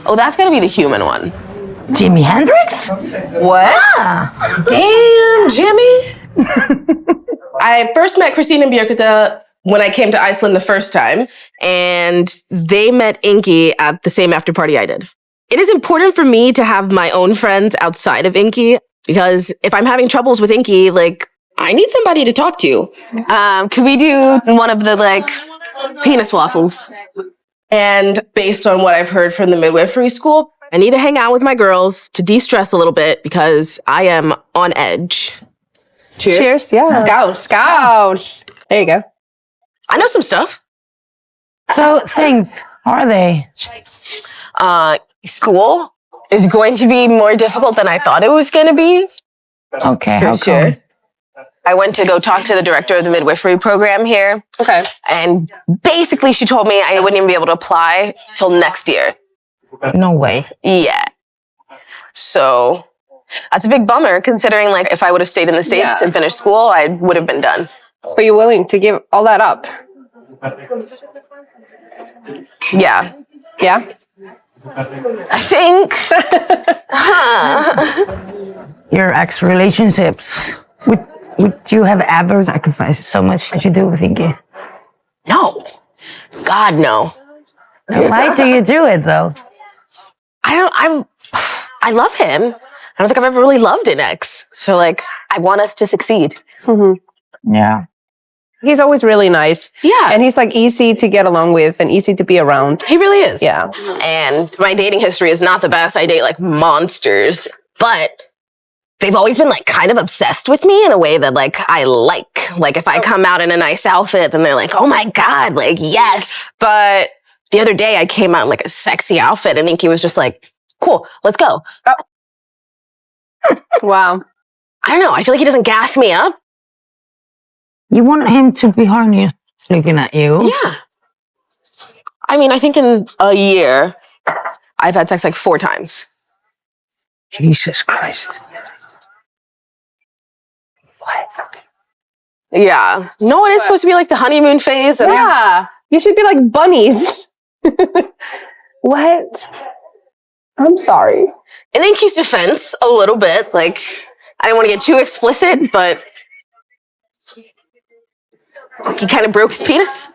Oh, that's gonna be the human one. Jimi Hendrix? What? Ah. Damn, Jimmy. I first met Christine and Björkita when I came to Iceland the first time, and they met Ingi at the same after party I did. It is important for me to have my own friends outside of Ingi, because if I'm having troubles with Ingi, like, I need somebody to talk to. Could we do one of the, like, penis waffles? And based on what I've heard from the midwifery school, I need to hang out with my girls to de-stress a little bit because I am on edge. Cheers. Cheers, yeah. Scout. There you go. I know some stuff. So things, how are they? School is going to be more difficult than I thought it was going to be. Okay, for sure. I went to go talk to the director of the midwifery program here. Okay. And basically she told me I wouldn't even be able to apply till next year. No way. Yeah. So that's a big bummer considering like if I would have stayed in the States and finished school, I would have been done. But you're willing to give all that up? Yeah. Yeah? I think. Your ex-relationships. Would you have ever sacrificed so much as you do with Ingi? No. God, no. Why do you do it though? I love him. I don't think I've ever really loved an ex. So like, I want us to succeed. Mm-hmm. Yeah. He's always really nice. Yeah. And he's like easy to get along with and easy to be around. He really is. Yeah. And my dating history is not the best. I date like monsters, but they've always been like kind of obsessed with me in a way that like I like. Like if I come out in a nice outfit, then they're like, oh my God, like yes. But the other day I came out in like a sexy outfit and Inky was just like, cool, let's go. Wow. I don't know. I feel like he doesn't gas me up. You want him to be horny looking at you? Yeah. I mean, I think in a year, I've had sex like 4 times. Jesus Christ. What? Yeah. No, it is supposed to be like the honeymoon phase. And Yeah. You should be like bunnies. What? I'm sorry. in Inky's defense, a little bit. Like, I didn't want to get too explicit, but he kind of broke his penis.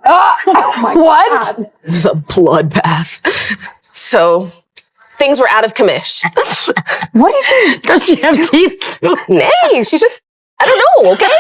Oh my What? God. It was a bloodbath. So things were out of commish. What do you think? Does she have teeth? Nay, she's just, I don't know, okay?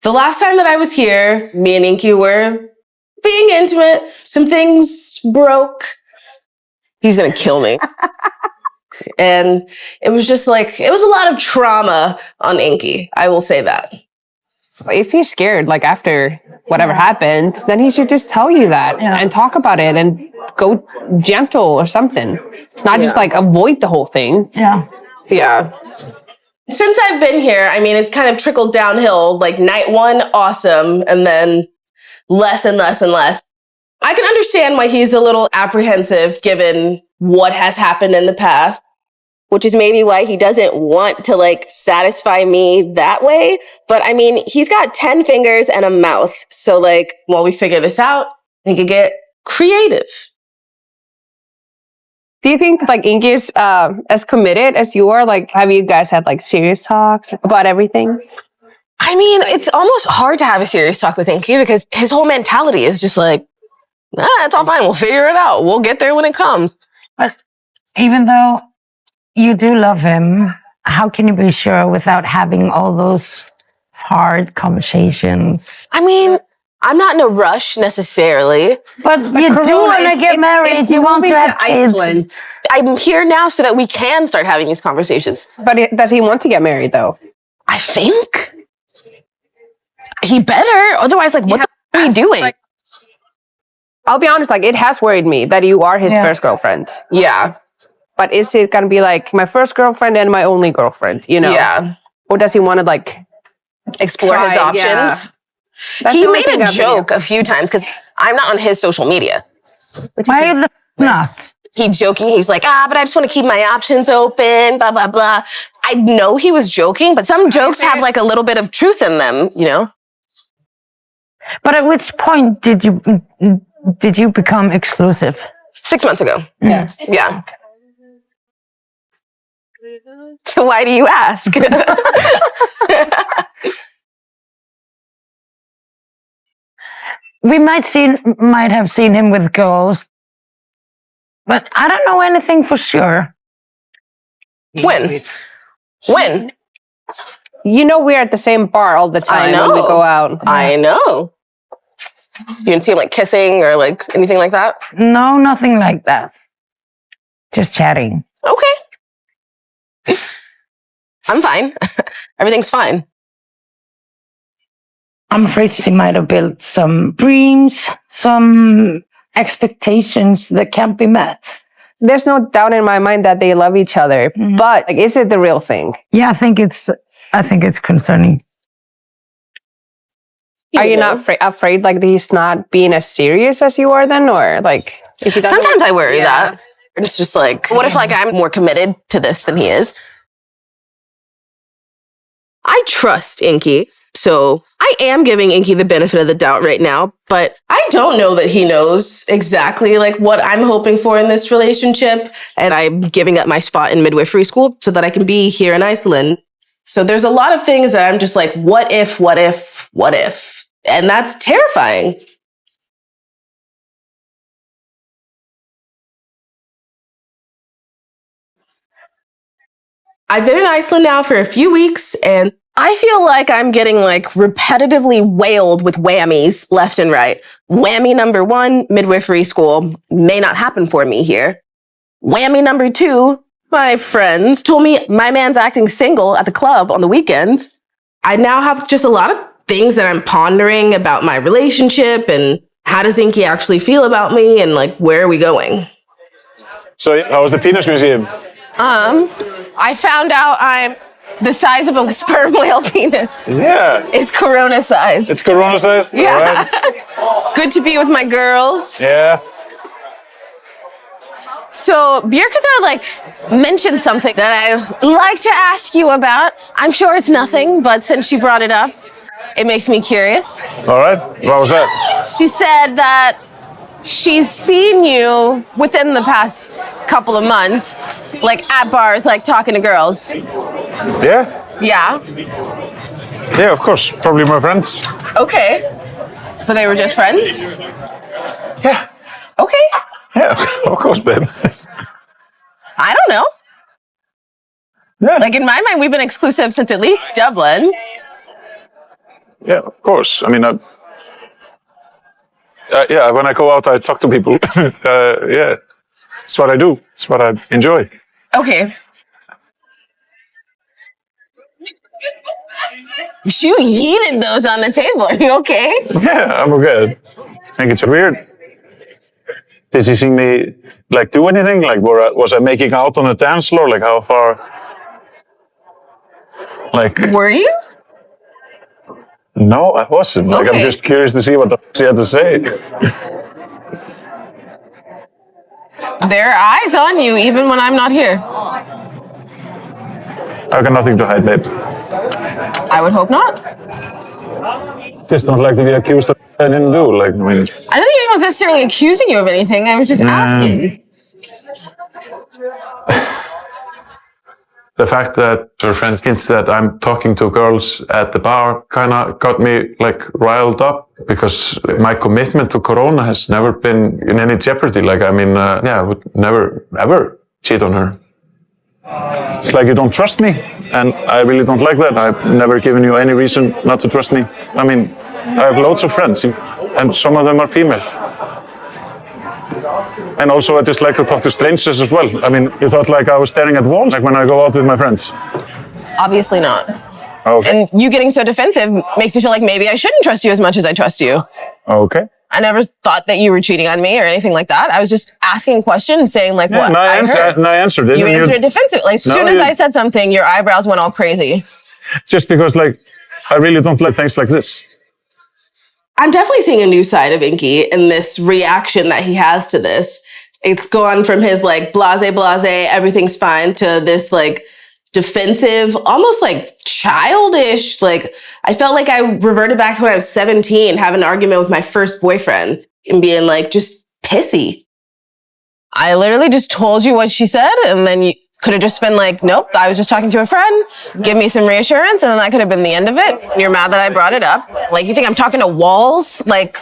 The last time that I was here, me and Inky were being intimate. Some things broke. He's gonna kill me. And it was just like, it was a lot of trauma on Inky. I will say that. If he's scared, like after whatever happened, then he should just tell you that and talk about it and go gentle or something. Not just like avoid the whole thing. Yeah. Yeah. Since I've been here, I mean, it's kind of trickled downhill. Like night 1, awesome. And then less and less and less. I can understand why he's a little apprehensive given what has happened in the past, which is maybe why he doesn't want to like satisfy me that way. But I mean, he's got 10 fingers and a mouth. So like, while we figure this out, he could get creative. Do you think like Ingis as committed as you are? Like, have you guys had like serious talks about everything? I mean, it's almost hard to have a serious talk with Inky because his whole mentality is just like, it's all fine. We'll figure it out. We'll get there when it comes. But even though you do love him, how can you be sure without having all those hard conversations? I mean, I'm not in a rush necessarily. But you do want to get married. You want to have kids. Iceland. I'm here now so that we can start having these conversations. But does he want to get married though? I think he better. Otherwise, like, what the f- are we doing? Like, I'll be honest, like, it has worried me that you are his first girlfriend. Yeah. But is it going to be like my first girlfriend and my only girlfriend, you know? Yeah. Or does he want to like Explore his options. That's He the only made thing a I've been- joke a few times because I'm not on his social media. Why the not? He's joking. He's like, but I just want to keep my options open, blah, blah, blah. I know he was joking, but some jokes have like a little bit of truth in them, you know? But at which point did you become exclusive? 6 months ago. Yeah. Yeah. So why do you ask? We might have seen him with girls, but I don't know anything for sure. When? You know we're at the same bar all the time when we go out. I know. You didn't see him like kissing or like anything like that? No, nothing like that. Just chatting. Okay. I'm fine. Everything's fine. I'm afraid she might have built some dreams, some expectations that can't be met. There's no doubt in my mind that they love each other, but like, is it the real thing? Yeah, I think it's concerning. Are you not afraid like he's not being as serious as you are then, or like if he doesn't? Sometimes I worry that. It's just like, what if like I'm more committed to this than he is? I trust Inky, so I am giving Inky the benefit of the doubt right now, but I don't know that he knows exactly like what I'm hoping for in this relationship, and I'm giving up my spot in midwifery school so that I can be here in Iceland. So there's a lot of things that I'm just like, what if? And that's terrifying. I've been in Iceland now for a few weeks, and I feel like I'm getting like repetitively whaled with whammies left and right. Whammy number 1, midwifery school may not happen for me here. Whammy number 2, my friends told me my man's acting single at the club on the weekends. I now have just a lot of things that I'm pondering about my relationship and how does Inky actually feel about me and like where are we going? So how was the penis museum? I found out I'm the size of a sperm whale penis. Yeah. It's corona sized. It's corona sized? Yeah. Right. Good to be with my girls. Yeah. So Birgitta like mentioned something that I'd like to ask you about. I'm sure it's nothing, but since she brought it up, it makes me curious. All right. What was that? She said that she's seen you within the past couple of months, like at bars, like talking to girls. Yeah? Yeah. Yeah, of course. Probably my friends. Okay. But they were just friends? Yeah. Okay. Yeah, of course, babe. I don't know. Yeah. Like in my mind, we've been exclusive since at least Dublin. Yeah, of course. I mean, yeah, when I go out, I talk to people. Yeah, it's what I do. It's what I enjoy. Okay. You yeeted those on the table. Are you okay? Yeah, I'm okay. I think it's weird. Did you see me like do anything? Like, was I making out on the dance floor? Like, how far? Like, Were you? no, I wasn't. Like, I'm Okay. just curious to see what she had to say. There are eyes on you even when I'm not here. I got nothing to hide, babe. I would hope not. Just don't like to be accused of what I didn't do. Like, I mean, I don't think anyone's necessarily accusing you of anything. I was just asking. the fact that her friends hints that I'm talking to girls at the bar kind of got me like riled up because my commitment to Corona has never been in any jeopardy. Like, I mean, yeah, I would never, ever cheat on her. It's like you don't trust me, and I really don't like that. I've never given you any reason not to trust me. I mean, I have loads of friends, and some of them are female. And also, I just like to talk to strangers as well. I mean, you thought like I was staring at walls, like when I go out with my friends. Obviously not. Okay. And you getting so defensive makes me feel like maybe I shouldn't trust you as much as I trust you. Okay. I never thought that you were cheating on me or anything like that. I was just asking a question and saying like, what And I answered it. You answered it defensively. Like, as soon as I said something, your eyebrows went all crazy. Just because, like, I really don't like things like this. I'm definitely seeing a new side of Inky in this reaction that he has to this. It's gone from his like blase, everything's fine, to this like defensive, almost like childish. Like I felt like I reverted back to when I was 17, having an argument with my first boyfriend and being like just pissy. I literally just told you what she said, and then you could have just been like, nope, I was just talking to a friend, give me some reassurance, and then that could have been the end of it. And you're mad that I brought it up. Like, you think I'm talking to walls? Like,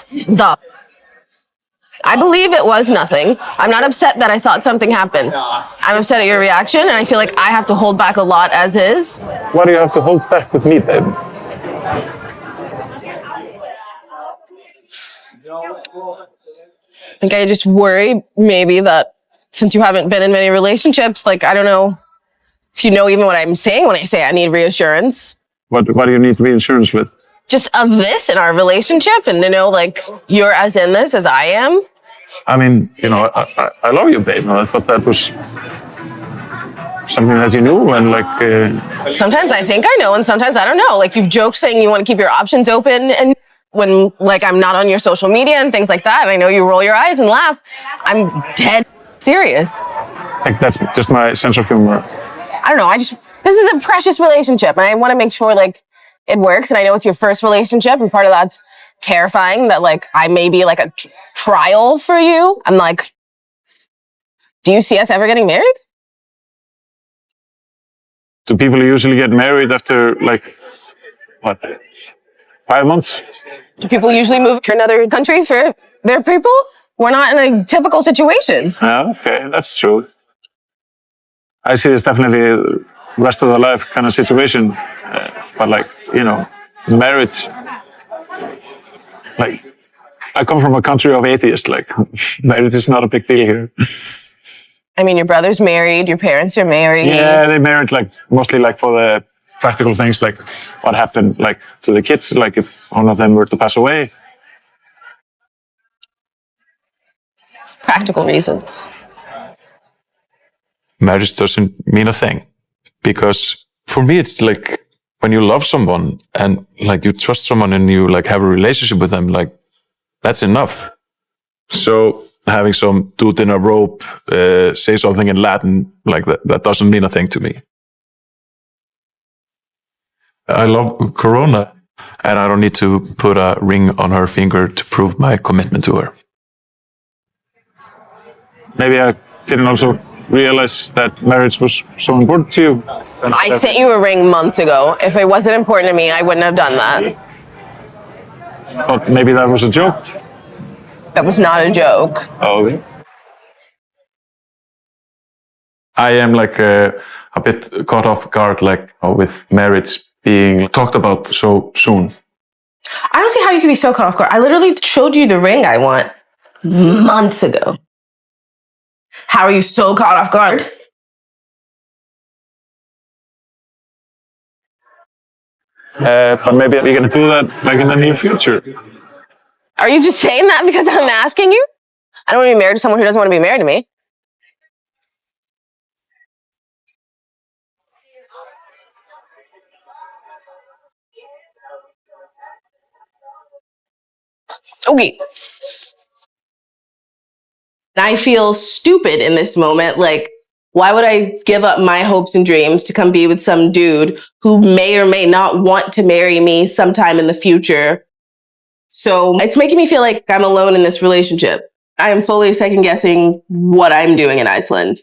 I believe it was nothing. I'm not upset that I thought something happened. I'm upset at your reaction, and I feel like I have to hold back a lot as is. Why do you have to hold back with me, babe? I think I just worry maybe that since you haven't been in many relationships, like, I don't know if you know even what I'm saying when I say I need reassurance. What do you need reassurance with? Just of this in our relationship, and to know, like, you're as in this as I am. I mean, I love you, babe. I thought that was something that you knew, and like... Sometimes I think I know, and sometimes I don't know. Like, you've joked saying you want to keep your options open, and when, like, I'm not on your social media and things like that, and I know you roll your eyes and laugh, I'm dead serious. Like, that's just my sense of humor. I don't know, this is a precious relationship, and I want to make sure, like, it works, and I know it's your first relationship, and part of that's terrifying that, like, I may be, like, a trial for you. I'm like, do you see us ever getting married? Do people usually get married after, like, what, 5 months? Do people usually move to another country for their people? We're not in a typical situation. Yeah, okay, that's true. I see it's definitely a rest of the life kind of situation. But like, marriage, like, I come from a country of atheists, like, marriage is not a big deal here. I mean, your brother's married, your parents are married. Yeah, they married, like, mostly like for the practical things, like what happened, like, to the kids, like if one of them were to pass away. Practical reasons. Marriage doesn't mean a thing, because for me it's like when you love someone and like you trust someone and you like have a relationship with them, like that's enough. So having some dude in a robe say something in Latin, like that doesn't mean a thing to me. I love Corona. And I don't need to put a ring on her finger to prove my commitment to her. Maybe I didn't also realize that marriage was so important to you. I sent you a ring months ago. If it wasn't important to me, I wouldn't have done that. Thought maybe that was a joke. That was not a joke. Oh, okay. I am like a bit caught off guard, like with marriage being talked about so soon. I don't see how you can be so caught off guard. I literally showed you the ring I want months ago. How are you so caught off guard? But maybe we're going to do that like in the near future. Are you just saying that because I'm asking you? I don't want to be married to someone who doesn't want to be married to me. Okay. I feel stupid in this moment. Like, why would I give up my hopes and dreams to come be with some dude who may or may not want to marry me sometime in the future? So it's making me feel like I'm alone in this relationship. I am fully second guessing what I'm doing in Iceland.